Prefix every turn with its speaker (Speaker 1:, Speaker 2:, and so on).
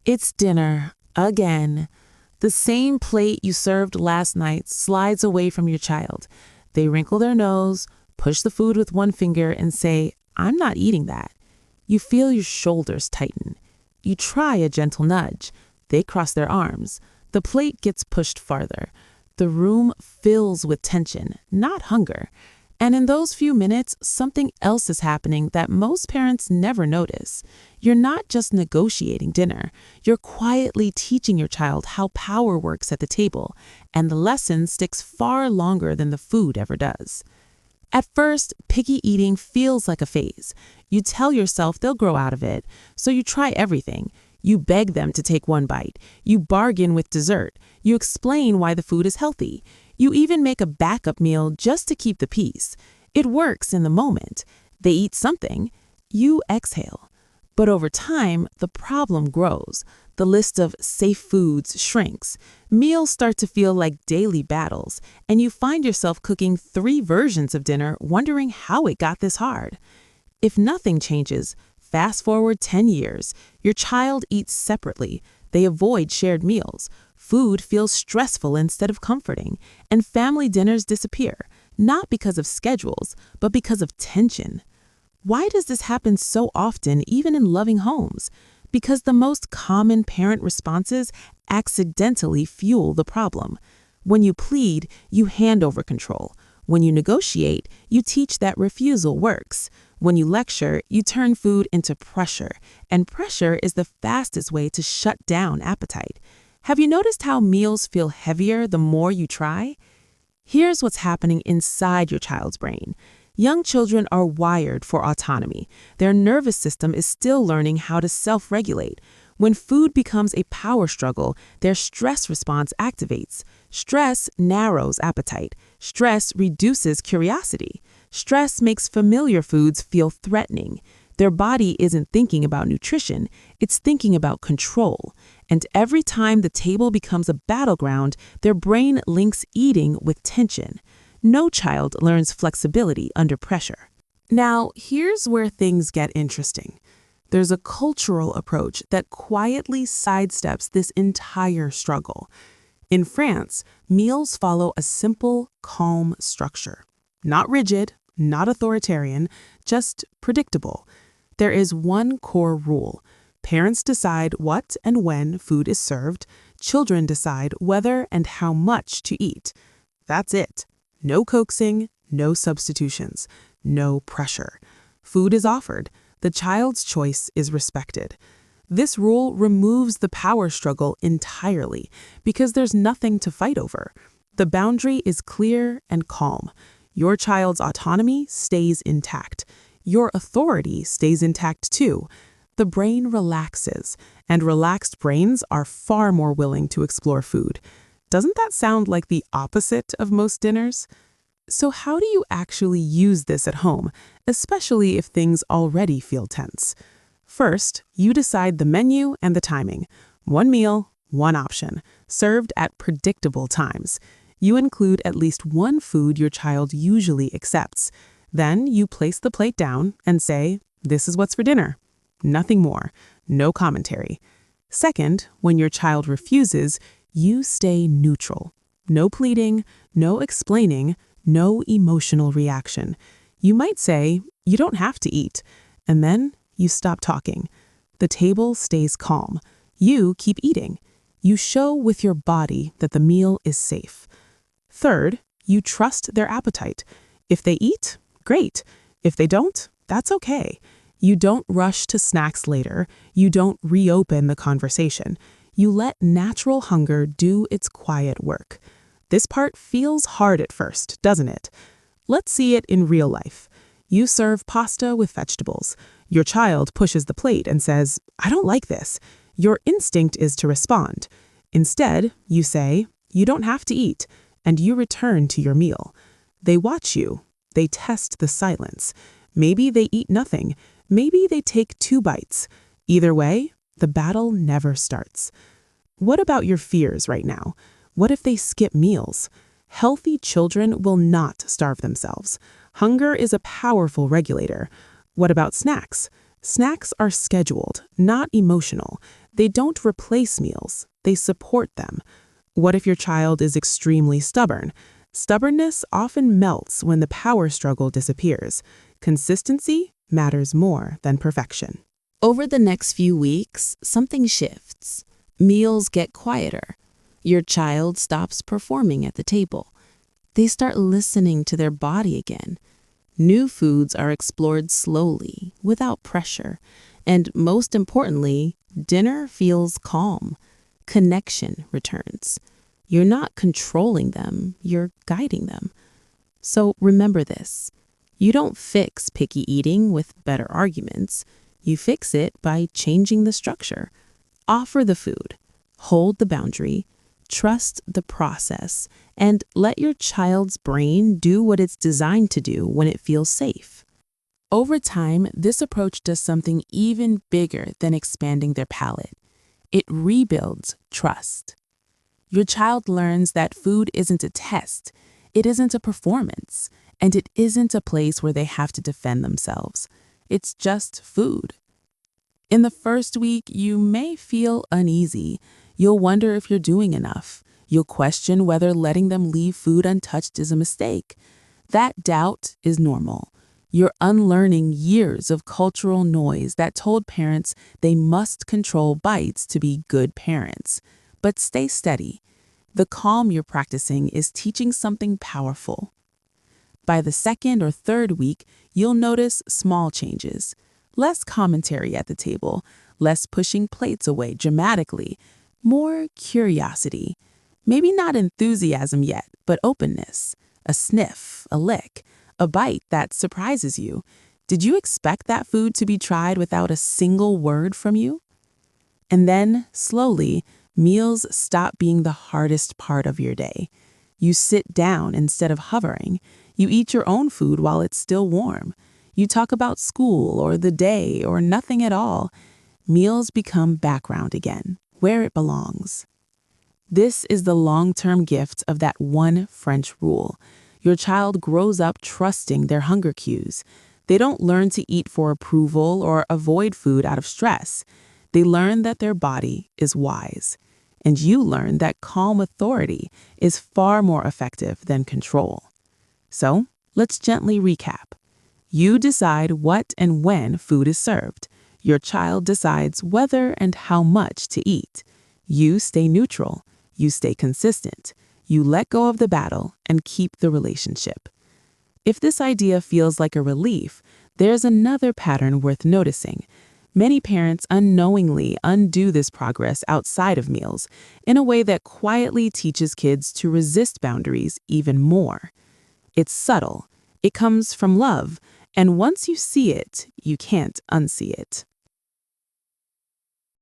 Speaker 1: It's dinner again. The same plate you served last night slides away from your child. They wrinkle their nose, push the food with one finger, and say, "I'm not eating that." You feel your shoulders tighten. You try a gentle nudge. They cross their arms. The plate gets pushed farther. The room fills with tension, not hunger. And in those few minutes, something else is happening that most parents never notice. You're not just negotiating dinner. You're quietly teaching your child how power works at the table, and the lesson sticks far longer than the food ever does. At first, picky eating feels like a phase. You tell yourself they'll grow out of it, so you try everything. You beg them to take one bite. You bargain with dessert. You explain why the food is healthy. You even make a backup meal just to keep the peace. It works in the moment. They eat something. You exhale. But over time, the problem grows. The list of safe foods shrinks. Meals start to feel like daily battles, and you find yourself cooking 3 versions of dinner, wondering how it got this hard. If nothing changes, fast forward 10 years, your child eats separately. They avoid shared meals. Food feels stressful instead of comforting, and family dinners disappear, not because of schedules, but because of tension. Why does this happen so often, even in loving homes? Because the most common parent responses accidentally fuel the problem. When you plead, you hand over control. When you negotiate, you teach that refusal works. When you lecture, you turn food into pressure, and pressure is the fastest way to shut down appetite. Have you noticed how meals feel heavier the more you try? Here's what's happening inside your child's brain. Young children are wired for autonomy. Their nervous system is still learning how to self-regulate. When food becomes a power struggle, their stress response activates. Stress narrows appetite. Stress reduces curiosity. Stress makes familiar foods feel threatening. Their body isn't thinking about nutrition, it's thinking about control. And every time the table becomes a battleground, their brain links eating with tension. No child learns flexibility under pressure. Now, here's where things get interesting. There's a cultural approach that quietly sidesteps this entire struggle. In France, meals follow a simple, calm structure. Not rigid, not authoritarian, just predictable. There is one core rule. Parents decide what and when food is served. Children decide whether and how much to eat. That's it. No coaxing, no substitutions, no pressure. Food is offered. The child's choice is respected. This rule removes the power struggle entirely because there's nothing to fight over. The boundary is clear and calm. Your child's autonomy stays intact. Your authority stays intact too. The brain relaxes, and relaxed brains are far more willing to explore food. Doesn't that sound like the opposite of most dinners? So how do you actually use this at home, especially if things already feel tense? First, you decide the menu and the timing. 1 meal, 1 option, served at predictable times. You include at least 1 food your child usually accepts. Then you place the plate down and say, "This is what's for dinner." Nothing more, no commentary. Second, when your child refuses, you stay neutral. No pleading, no explaining, no emotional reaction. You might say, "You don't have to eat," and then you stop talking. The table stays calm. You keep eating. You show with your body that the meal is safe. Third, you trust their appetite. If they eat, great. If they don't, that's okay. You don't rush to snacks later. You don't reopen the conversation. You let natural hunger do its quiet work. This part feels hard at first, doesn't it? Let's see it in real life. You serve pasta with vegetables. Your child pushes the plate and says, "I don't like this." Your instinct is to respond. Instead, you say, "You don't have to eat," and you return to your meal. They watch you. They test the silence. Maybe they eat nothing. Maybe they take 2 bites. Either way, the battle never starts. What about your fears right now? What if they skip meals? Healthy children will not starve themselves. Hunger is a powerful regulator. What about snacks? Snacks are scheduled, not emotional. They don't replace meals, they support them. What if your child is extremely stubborn? Stubbornness often melts when the power struggle disappears. Consistency matters more than perfection. Over the next few weeks, something shifts. Meals get quieter. Your child stops performing at the table. They start listening to their body again. New foods are explored slowly, without pressure. And most importantly, dinner feels calm. Connection returns. You're not controlling them, you're guiding them. So remember this. You don't fix picky eating with better arguments. You fix it by changing the structure. Offer the food. Hold the boundary. Trust the process. And let your child's brain do what it's designed to do when it feels safe. Over time, this approach does something even bigger than expanding their palate. It rebuilds trust. Your child learns that food isn't a test, it isn't a performance, and it isn't a place where they have to defend themselves. It's just food. In the first week, you may feel uneasy. You'll wonder if you're doing enough. You'll question whether letting them leave food untouched is a mistake. That doubt is normal. You're unlearning years of cultural noise that told parents they must control bites to be good parents. But stay steady. The calm you're practicing is teaching something powerful. By the second or third week, you'll notice small changes. Less commentary at the table, less pushing plates away dramatically, more curiosity. Maybe not enthusiasm yet, but openness. A sniff, a lick, a bite that surprises you. Did you expect that food to be tried without a single word from you? And then, slowly, meals stop being the hardest part of your day. You sit down instead of hovering. You eat your own food while it's still warm. You talk about school or the day or nothing at all. Meals become background again, where it belongs. This is the long-term gift of that one French rule. Your child grows up trusting their hunger cues. They don't learn to eat for approval or avoid food out of stress. They learn that their body is wise. And you learn that calm authority is far more effective than control. So, let's gently recap. You decide what and when food is served. Your child decides whether and how much to eat. You stay neutral. You stay consistent. You let go of the battle and keep the relationship. If this idea feels like a relief, there's another pattern worth noticing. Many parents unknowingly undo this progress outside of meals in a way that quietly teaches kids to resist boundaries even more. It's subtle. It comes from love. And once you see it, you can't unsee it.